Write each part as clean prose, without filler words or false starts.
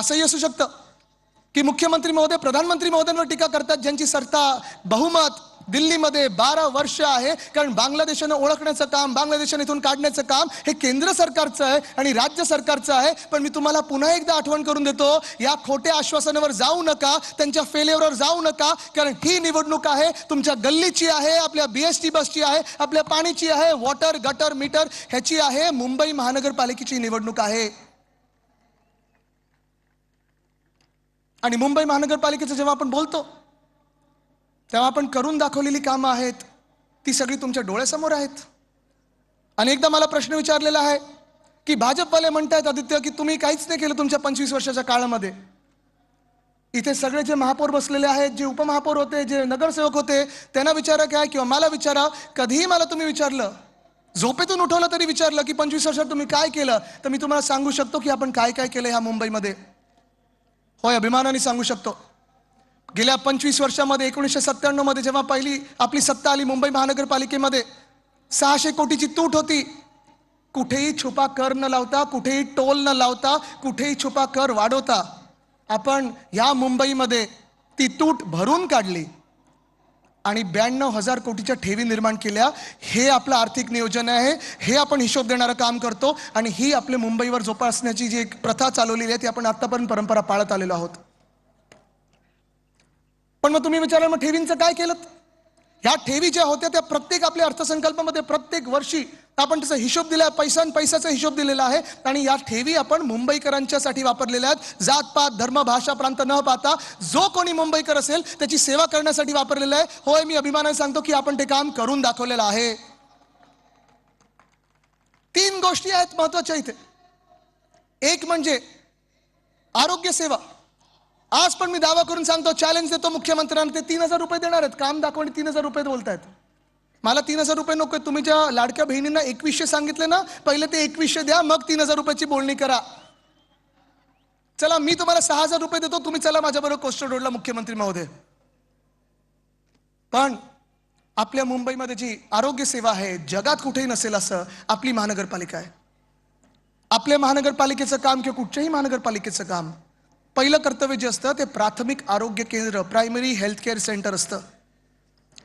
असंही असू शकतं की मुख्यमंत्री महोदय प्रधानमंत्री महोदयांवर टीका करतात, ज्यांची सत्ता बहुमत दिल्लीमध्ये 12 वर्ष आहे. कारण बांगलादेशानं ओळखण्याचं काम, बांगलादेशाने इथून काढण्याचं काम हे केंद्र सरकारचं आहे आणि राज्य सरकारचं आहे. पण मी तुम्हाला पुन्हा एकदा आठवण करून देतो, या खोट्या आश्वासनावर जाऊ नका, त्यांच्या फेल्युअरवर जाऊ नका. कारण ही निवडणूक आहे तुमच्या गल्लीची आहे, आपल्या BST बसची आहे, आपल्या पाणीची आहे, वॉटर गटर मीटर ह्याची आहे, मुंबई महानगरपालिकेची निवडणूक आहे. आणि मुंबई महानगरपालिकेचं जेव्हा आपण बोलतो तेव्हा आपण करून दाखवलेली कामं आहेत ती सगळी तुमच्या डोळ्यासमोर आहेत. अनेकदा मला प्रश्न विचारलेला आहे की भाजपवाले म्हणतायत आदित्य की तुम्ही काहीच नाही केलं तुमच्या 25 वर्षाच्या काळामध्ये. इथे सगळे जे महापौर बसलेले आहेत, जे उपमहापौर होते, जे नगरसेवक होते, त्यांना विचारा काय किंवा मला विचारा, कधीही मला तुम्ही विचारलं, झोपेतून उठवलं तरी विचारलं की 25 वर्षात तुम्ही काय केलं, तर मी तुम्हाला सांगू शकतो की आपण काय काय केलं ह्या मुंबईमध्ये. होय, अभिमानाने सांगू शकतो. गेल्या 25 वर्षामध्ये 1997 मध्ये जेव्हा पहिली आपली सत्ता आली मुंबई महानगरपालिकेमध्ये, 600 कोटीची तूट होती. कुठेही छुपा कर न लावता, कुठेही टोल न लावता, कुठेही छुपा कर वाढवता आपण या मुंबईमध्ये ती तूट भरून काढली आणि 92,000 कोटीच्या ठेवी निर्माण केल्या. हे आपलं आर्थिक नियोजन आहे, हे आपण हिशोब देणारं काम करतो आणि ही आपल्या मुंबईवर जोपासण्याची जी एक प्रथा चालवलेली आहे ती आपण आतापर्यंत परंपरा पाळत आलेलो आहोत. पण मग तुम्ही विचाराल, मग ठेवींचं काय केलं? ह्या ठेवी ज्या होत्या त्या प्रत्येक आपल्या अर्थसंकल्पामध्ये प्रत्येक वर्षी आपण त्याचा हिशोब दिला, पैशाचा हिशोब दिलेला आहे आणि या ठेवी आपण मुंबईकरांच्यासाठी वापरलेल्या आहेत. जातपात धर्म भाषा प्रांत न पाहता जो कोणी मुंबईकर असेल त्याची सेवा करण्यासाठी वापरलेलं आहे. होय, मी अभिमानाने सांगतो की आपण ते काम करून दाखवलेलं आहे. 3 गोष्टी आहेत महत्वाच्या इथे. एक म्हणजे आरोग्य सेवा. आज पण मी दावा करून सांगतो, चॅलेंज देतो मुख्यमंत्र्यांना, ते 3,000 रुपये देणार आहेत. काम दाखवणे 3,000 रुपये बोलतायत. मला 3,000 रुपये नको. तुम्ही ज्या लाडक्या बहिणींना 2100 सांगितले ना, पहिले ते 2100 द्या, मग 3,000 रुपयाची बोलणी करा. चला, मी तुम्हाला 6,000 रुपये देतो, तुम्ही चला माझ्याबरोबर कोस्टल रोडला मुख्यमंत्री महोदय. पण आपल्या मुंबईमध्ये जी आरोग्य सेवा आहे, जगात कुठेही नसेल असं आपली महानगरपालिका आहे. आपल्या महानगरपालिकेचं काम किंवा कुठच्याही महानगरपालिकेचं काम, पहिलं कर्तव्य जे असतं ते प्राथमिक आरोग्य केंद्र, प्रायमरी हेल्थ केअर सेंटर असतं.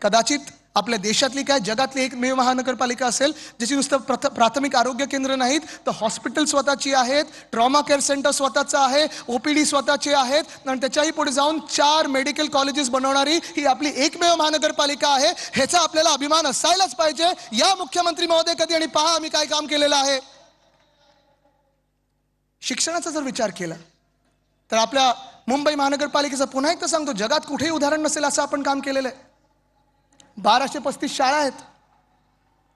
कदाचित आपल्या देशातली काय जगातली एकमेव महानगरपालिका असेल ज्याची नुसतं प्राथमिक आरोग्य केंद्र नाहीत तर हॉस्पिटल स्वतःची आहेत, ट्रॉमा केअर सेंटर स्वतःचं आहे, OPD स्वतःचे आहेत आणि त्याच्याही पुढे जाऊन 4 मेडिकल कॉलेजेस बनवणारी ही आपली एकमेव महानगरपालिका आहे. ह्याचा आपल्याला अभिमान असायलाच पाहिजे. या मुख्यमंत्री महोदय कधी आणि पहा आम्ही काय काम केलेलं आहे. शिक्षणाचा जर विचार केला तर आपल्या मुंबई महानगरपालिकेचं पुन्हा एकदा सांगतो, जगात कुठेही उदाहरण नसेल असं आपण काम केलेलं आहे. 1235 शाळा आहेत.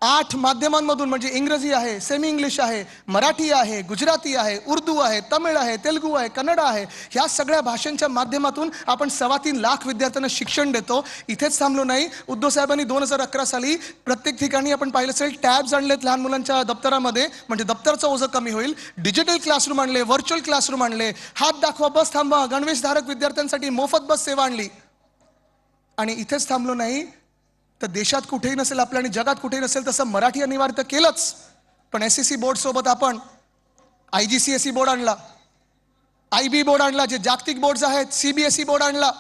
8 माध्यमांमधून, म्हणजे इंग्रजी आहे, सेमी इंग्लिश आहे, मराठी आहे, गुजराती आहे, उर्दू आहे, तमिळ आहे, तेलुगू आहे, कन्नड आहे, ह्या सगळ्या भाषांच्या माध्यमातून आपण 3.25 लाख विद्यार्थ्यांना शिक्षण देतो. इथेच थांबलो नाही. उद्धव साहेबांनी 2011 साली प्रत्येक ठिकाणी आपण पाहिलं असेल टॅब्स आणलेत लहान मुलांच्या दप्तरामध्ये, म्हणजे दप्तरचं ओझं कमी होईल. डिजिटल क्लासरूम आणले, व्हर्च्युअल क्लासरूम आणले, हात दाखवा बस थांबवा, गणवेशधारक विद्यार्थ्यांसाठी मोफत बस सेवा आणली. आणि इथेच थांबलो नाही तर देशात कुठेही नसेल आपल्या आणि जगात कुठेही नसेल तसं मराठी अनिवार्य केलंच. पण SSC बोर्ड सोबत आपण IGCSE बोर्ड आणला, IB बोर्ड आणला, जे जागतिक बोर्ड आहेत, CBSE बोर्ड आणला,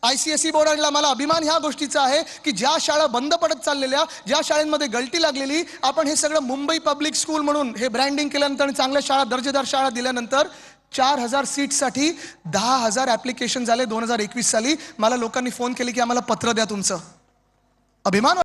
ICSE बोर्ड आणला. मला अभिमान ह्या गोष्टीचा आहे की ज्या शाळा बंद पडत चाललेल्या, ज्या शाळांमध्ये गळती लागलेली, आपण हे सगळं मुंबई पब्लिक स्कूल म्हणून हे ब्रँडिंग केल्यानंतर आणि चांगल्या शाळा, दर्जेदार शाळा दिल्यानंतर 4,000 सीटसाठी 10,000 ऍप्लिकेशन झाले 2021 साली. मला लोकांनी फोन केले की आम्हाला पत्र द्या तुमचं. अभिमान